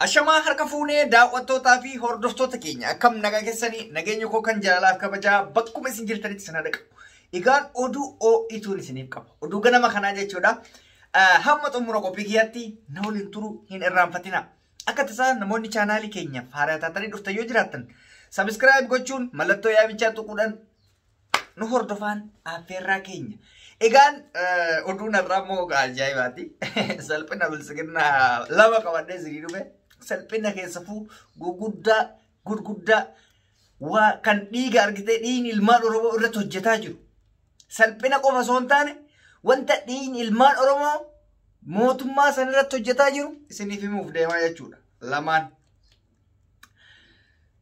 Ashamaa harka fuunee daawwattootaa fi hordoftoota keenya akkam nagaa keessanii nageenya koo kan jaalalaaf kabajaa bakkuma isin jirtanitti sana dhaqu. Egaan oduu oo'ituun isiniif qaba. Oduu ganama kanaa jechuudha. Hamma xumura qophii kiyyaatti na waliin turu hin irraanfatina. Akka tasaa namoonni chaanaalii keenya haaraa taatanii dhuftan yoo jiraattan subscribe gochuun mallattoo yaabichaa tuquudhaan nu hordofaan affeerraa keenya. Egaan oduun irraa immoo ajaa'ibaati. Salphina bilisiginnaa lama qabadhee isinii dhufe. Salphina keessafuu gurguddaa waa kan dhiiga argitee dhiigni ilmaan Oromoo irratti hojjetaa jiru. Salphina qofa osoo hin taane wanta dhiigni ilmaan Oromoo mootummaa san irratti hojjetaa jiru isiniif himuuf deemaa jechuudha. Lamaan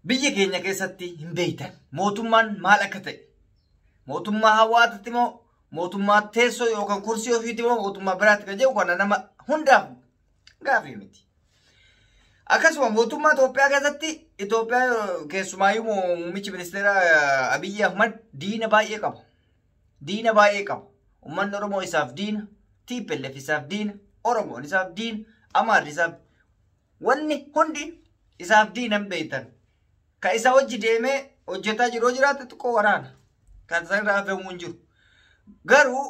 biyya keenya keessatti hin beektan mootummaan maal akka ta'e. Mootummaa hawaasatti moo mootummaa teessoo yookaan kursii ofiitti moo mootummaa biraatti kan jedhu kana nama hundaaf gaafii miti. Akkasuma mootummaa Itoophiyaa keessatti Itoophiyaa keessumaayyuu muummichi ministeera Abiyyi Ahmad diina baay'ee qaba. Diina baay'ee qaba. Uummanni Oromoo isaaf diina, TPLF isaaf diina, Oromoon isaaf diina, Amaarri isaaf wanni hundi isaaf diina hin beektan. Kan isa wajji deemee hojjetaa jiru jiraate xiqqoo waraana. Kan isaan irraa hafamuu hin jiru. Garuu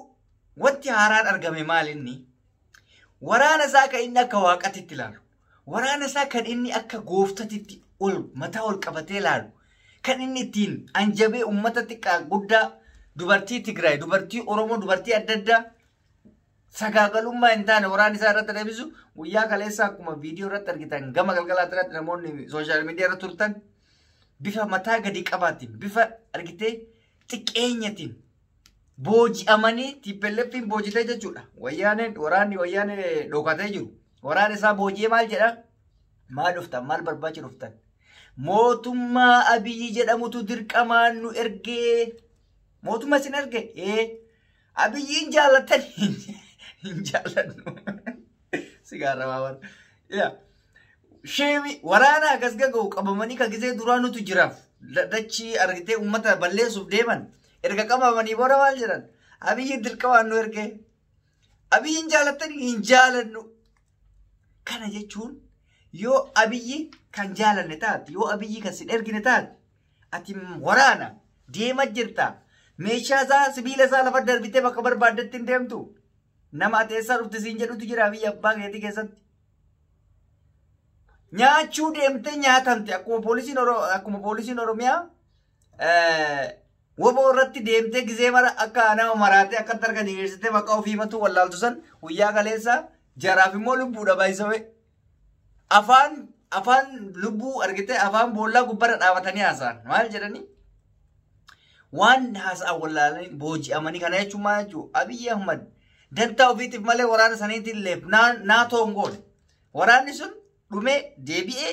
wanti haaraan argame maal inni? Waraana isaa kan inni akka waaqatitti ilaalu. Waraana isaa kan inni akka gooftatitti mataa ol qabatee ilaalu. Kan inni ittiin anjabee uummata xiqqaa guddaa dubartii Tigraay, dubartii Oromoo, dubartii adda addaa sagaagalummaa hin taane waraana isaa irratti deebisu guyyaa kaleessa akkuma viidiyoo irratti argitan gama galgalaatti irratti namoonni sooshaal miidiyaa irratti turtan bifa mataa gadi qabaatiin bifa argitee xiqqeenyatiin booji'amanii TPLFin boojitee jechuudha. Waraanni wayyaanee dhokatee jiru. Waraana isaa booji'ee maal jedha? Maal dhuftan? Maal barbaacha dhuftan? Mootummaa Abiyyi jedhamutu dirqamaan nu ergee. Mootummaa isin erge? Abiyyiin jaallattan hin jaallannu. Sigaarra waawwan. Sheemi waraana akkas gaga'u qabamanii kan gisee duraa nutu jiraaf. Dachii argitee uummata balleessuuf deeman. Erga qabamanii booda maal jedhan? Abiyyiin dirqamaan nu erge. Abiyyiin jaallattan hin jaalannu. Kana jechuun yoo Abiyyi kan jaalanne taate, yoo Abiyyi kan sin ergine taate, ati waraana deemaa jirta. Meeshaa isaa sibiila isaa lafa darbitee bakka barbaaddetti hin deemtu. Nama ati eessaa dhufte siin jedhutu jira biyya abbaa keetii keessatti. Nyaachuu deemtee nyaatamte akkuma poolisiin Oromiyaa woboo irratti deemtee gisee mara akka nama maraatee akka tarka diriirsitee maqaa ofii himatu wallaaltu san guyyaa kaleessa jaraaf immoo lubbuudha baay'isame. Afaan lubbuu argitee afaan boollaa gubbarra dhaabatanii haasa'an. Maal jedhanii? Waan haasa'an wallaalanii booji'amanii kana jechuun maal jechuudha? Abiyyi Ahmad dantaa ofiitiif malee waraana saniitiin illee naatoo hin goone. Waraanni sun dhumee deebi'ee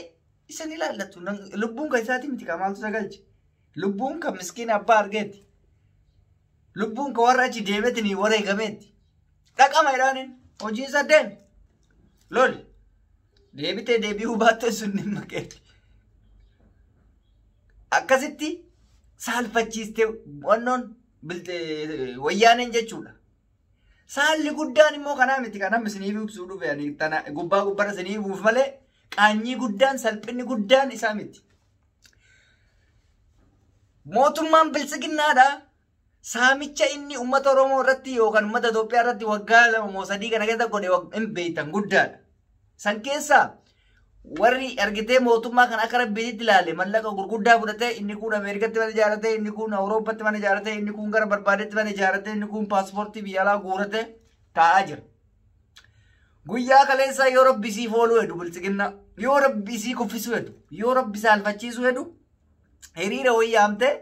isan ilaallatu. Lubbuun kan isaatii miti kan maaltu sagalche. Lubbuun kan miskiina abbaa argeeti. Lubbuun kan warra achi deemeetiin wareegameeti. Dhaqama jedhaaniin hojiin isaa deeme. Loli. Deebitee deebi'uu baattee sun dhimma keeti. Akkasitti saalfachiistee wannoon wayyaaneen jechuudha. Saalli guddaan immoo kanaa miti kan amma isiniif ibsuu dhufe gubbarra isiniif uuf malee qaanyii guddaan salphinni guddaan isaa miti. Mootummaan bilisiginnaadha. Saamicha inni uummata Oromoo irratti yookaan uummata Itoophiyaa irratti waggaa 2 moo 3 kana keessa godhe hin beektan guddaadha. San keessaa warri argitee mootummaa kan akka rabbiitti ilaale mallaqa gurguddaa fudhatee inni kun Ameerikatti mana ijaarratee inni kun Awurooppatti mana ijaarratee inni kun gara barbaadetti mana ijaarratee inni kun paaspoortii biyya alaa guuratee taa'aa jira. Guyyaa kaleessaa yoo rabbi siif ooluu heddu bilisiginna yoo rabbi sii kuffisuu heddu yoo rabbi saalfachiisuu heddu hiriira wayyaamtee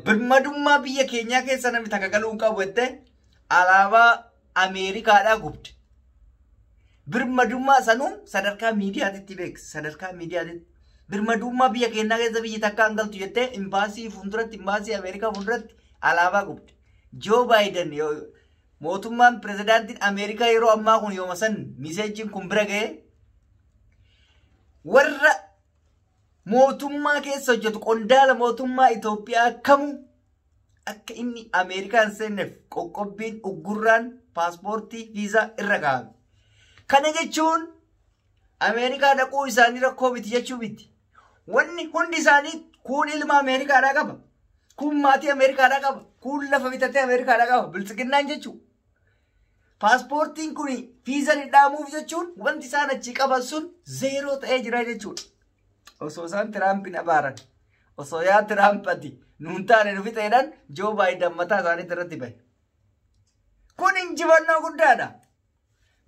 birmadummaa biyya keenyaa keessa namni takka galuu hin qabu jettee alaabaa Ameerikaadhaa gubde. Birmadummaa sanuun sadarkaa miidiyaatitti beeksi. Sadarkaa miidiyaatitti. Birmadummaa biyya keenyaa keessa biyyi takka hin galtu jettee imbaasii fuulduratti imbaasii Ameerikaa fuulduratti alaabaa gubde. Joo Baayiden mootummaan pirezidaantiin Ameerikaa yeroo ammaa kun yooma san miseejiin kun bira ga'ee warra mootummaa keessa hojjetu qondaala mootummaa Itoophiyaa kamuu akka inni Ameerikaan seenneef qoqqobbiin uggurraan paaspoortii viizaa irra kaa'ame. Kana jechuun Ameerikaa dhaquu isaanii rakkoo miti jechuu miti. Wanni hundi isaanii kun ilma Ameerikaadhaa qaba. Kun maatii Ameerikaadhaa qaba. Kun lafa bitatee Ameerikaadhaa qaba. Biltsiginnaan jechuudha. Paaspoortiin kun fiizan hidhaamuuf jechuun wanti isaan achi qaban sun zeeroo ta'ee jira jechuudha. Osoo isaan Tiraampiin abaaran. Osoo yaa Tiraampati nuun taane nufi ta'edhaan Joo Baayiden mataa isaaniitti irratti bahe. Kun injifannoo guddaadha.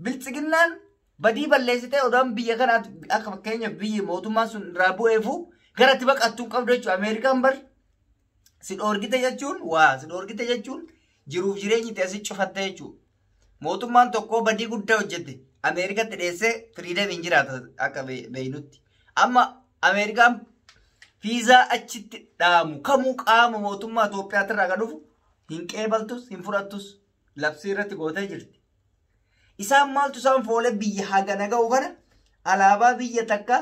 Biltsiginnaan badii balleessitee odaan biyya kanaatti akka fakkeenyaaf biyyi mootummaan sun irraa bu'eefu garatti baqattuu qabdu jechuudha. Ameerikaan bar si dhoorgite jechuun jiruuf jireenyi ta'e si cufatte jechuudha. Mootummaan tokko badii guddaa hojjette Ameerikatti dheessee firiidamiin jiraata akka beeynutti. Amma Ameerikaan fiizaa achitti dhaamu kamuu qaama mootummaa Itoophiyaatti irraa kan dhufu hin qeebaltus hin fudhattus labsii irratti gootee jirti. Isaan maaltu isaan foolee biyya hagana ga'u kana alaabaa biyya takka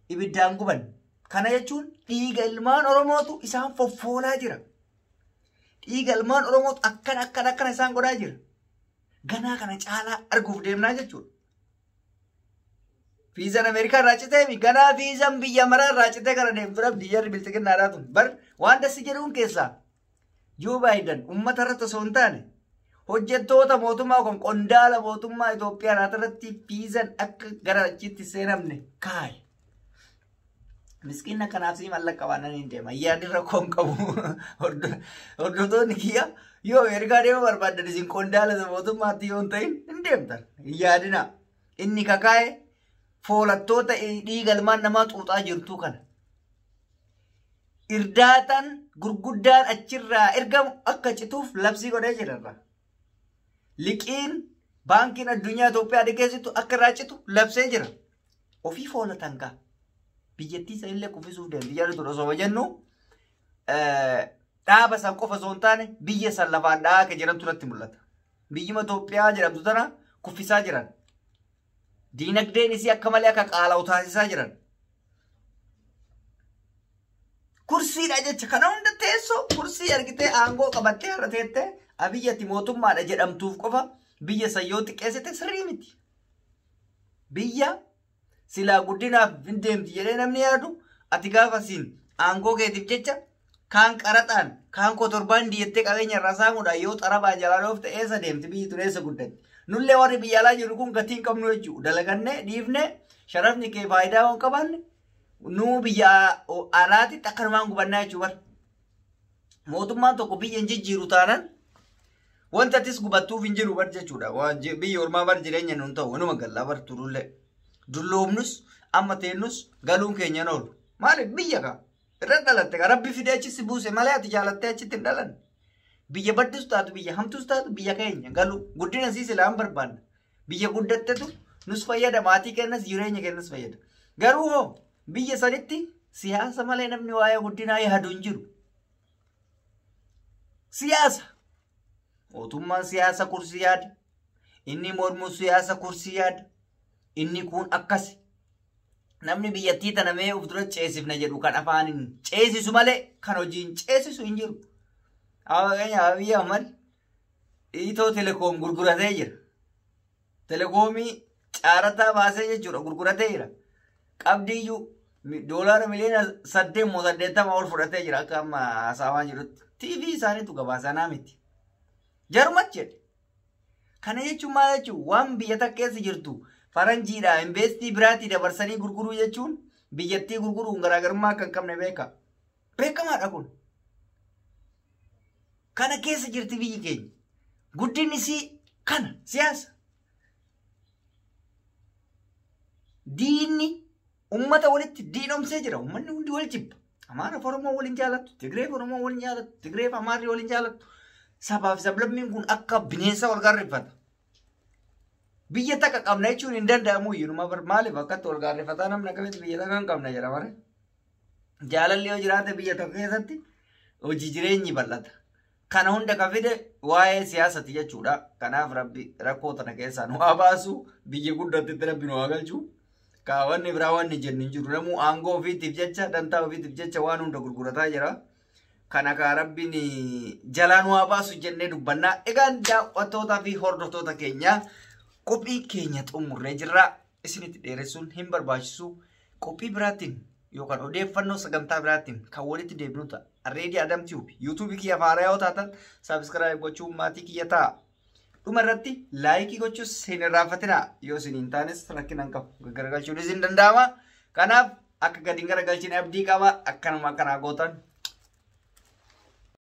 ibiddaan guban. Kana jechuun dhiiga ilmaan Oromootu isaan foffoolaa jira. Dhiiga ilmaan Oromootu akkana isaan godhaa jira. Ganaa kana caalaa arguuf deemnaa jechuudha. Fiizan Ameerikaa irraa citee ganaa fiizan biyya maraa irraa citee kana deemtuudhaaf diyyarri biltsiginnaadhaa tun. Bar waan dassi jedhuun keessaa Joo Baayiden uummata irratti osoo hin taane hojjettoota mootummaa yookaan qondaala mootummaa Itoophiyaa irratti fiizan akka gara achitti seenamne kaaye. Miskiina kanaaf si mallaqa waan hin deema. Yaadni rakkoo hin qabu. Hordoftoonni kiyya yoo Ameerikaa deemu barbaadan isin qondaala mootummaatti yoo hin ta'in hin deemtan. Yaadina inni kakaa'e foolattoota dhiiga ilmaan namaa xuuxaa jirtu kana. Irdaataan gurguddaan achirraa ergamu akka cituuf labsii godhee jirarra. Liqiin baankiin addunyaa Itoophiyaa dhigeessitu akka irraa citu labsee jira. Ofii foolatan kaa. Biyyattii isa illee kuffisuuf deemti. Yaadu ture osoo jennu dhaaba san qofa osoo hin taane biyya san lafaan dhahaa akka jirantu irratti mul'ata. Biyyuma Itoophiyaa jedhamtu tana kuffisaa jiran. Diinagdeen isii akka malee akka qaala'u taasisaa jiran. Kursiidha jecha kana hunda teessoo kursii argitee aangoo qabattee har'a teettee abiyyatti mootummaadha jedhamtuuf qofa biyya san yoo xiqqeessite sirrii miti. Biyya silaa guddinaaf hin deemti jedhee namni yaadu ati gaafa siin aangoo keetiif jecha kaan qaraxaan kaan kotorbaan diyettee qabeenya irraa saamuudhaan yoo xarabaan jalaa dhoofte eessa deemti biyyi tun eessa guddatti. Nullee warri biyya alaa jiru kun gatii hin qabnu jechuudha. Dalagannee dhiifnee sharafni kee faayidaa waan qabaanne nuu biyya alaatitti akkanumaan gubannaa jechuudha. Mootummaan tokko biyya hin jijjiiru taanaan wanta atis gubattuuf hin jiru bar jechuudha. Biyya ormaa bar jireenya nuun ta'u wanuma gallaa bar turullee. Dulloomnus amma teennus galuun keenya oolu. Maaliif biyya kaa irra dhalatte kaa rabbi fidee achisi buuse malee ati jaalattee achitti hin dhalanne. Biyya baddus taatu biyya hamtus taatu biyya keenya galu guddina sii silaa hin barbaanne. Biyya guddattetu nus fayyada maatii kennas jireenya kennas fayyada. Garuu hoo biyya sanitti siyaasa malee namni waa'ee guddinaa yaadu hin jiru. Siyaasa. Mootummaan siyaasa kursii yaada. Inni mormuu siyaasa kursii yaada. Inni kun akkasi. Namni biyyattii tana mee of dura ceesifna jedhu kan afaanin ceesisu malee kan hojiin ceesisu hin jiru. Abiy Ahmed Itoo Telekoom gurguratee jira. Telekoomii caarataa baasee jechuudha gurguratee jira. Qabdiyyuu doolaara miliyoona 880 ol fudhatee jira akka amma haasawaa jirutti. TV isaaniitu gabaasanaa miti. Jarumat jedhe. Kana jechuun maal jechuun waan biyya takka keessa jirtu faranjiidha investii biraatii dabarsanii gurguruu jechuun biyyattii gurguruun garaagarummaa akka hin qabne beeka. Beekamaadha kun. Kana keessa jirti biyyi keenya. Guddinni isii kana siyaasa. Diinni ummata walitti diinomsee jira. Ummanni hundi wal jibba. Amaaraaf Oromoo waliin jaalattu. Tigreef Oromoo waliin jaalattu. Tigreef Amaarri waliin jaalattu. Sabaaf sablammiin kun akka bineensa wal gaarrifata. Biyya takka qabna jechuun hin danda'amu iyyuu maaliif akkatti wal gaarrifataa namni akkamitti biyya takka hin qabna jedha mare. Jaalalli yoo jiraate biyya tokko keessatti hojii jireenyi bal'ata. Kana hunda kan fide waa'ee siyaasati jechuudha. Kanaaf rabbi rakkoo tana keessaa nu haa baasu biyya guddattitti rabbi nu haa galchu. Kaawwanni biraa wanni jennu hin jiru. Namuu aangoo ofiitiif jecha dantaa ofiitiif jecha waan hunda gurgurataa jira. Kana kaa rabbiin jalaa nu haa baasu jennee dubbannaa. Egaan daawwattootaa fi hordoftoota keenya qophii keenya xumurree jirra. isinitti dheeressuun hin barbaachisu. Qophii biraatiin yookaan odeeffannoo sagantaa biraatiin kan walitti deebinu ta'a. Reedii Adam Tube YouTube kiyya faaraa yoo taatan subscribe gochuun maatii kiyya ta'a. Dhuma irratti laayikii gochuus hin irraanfatinaa. Yoo isin hin taanes rakkina hin qabu. Garagalchuunis hin danda'ama. Kanaaf akka gadi hin garagalchine abdii qaba. Akkanuma akkanaa gootan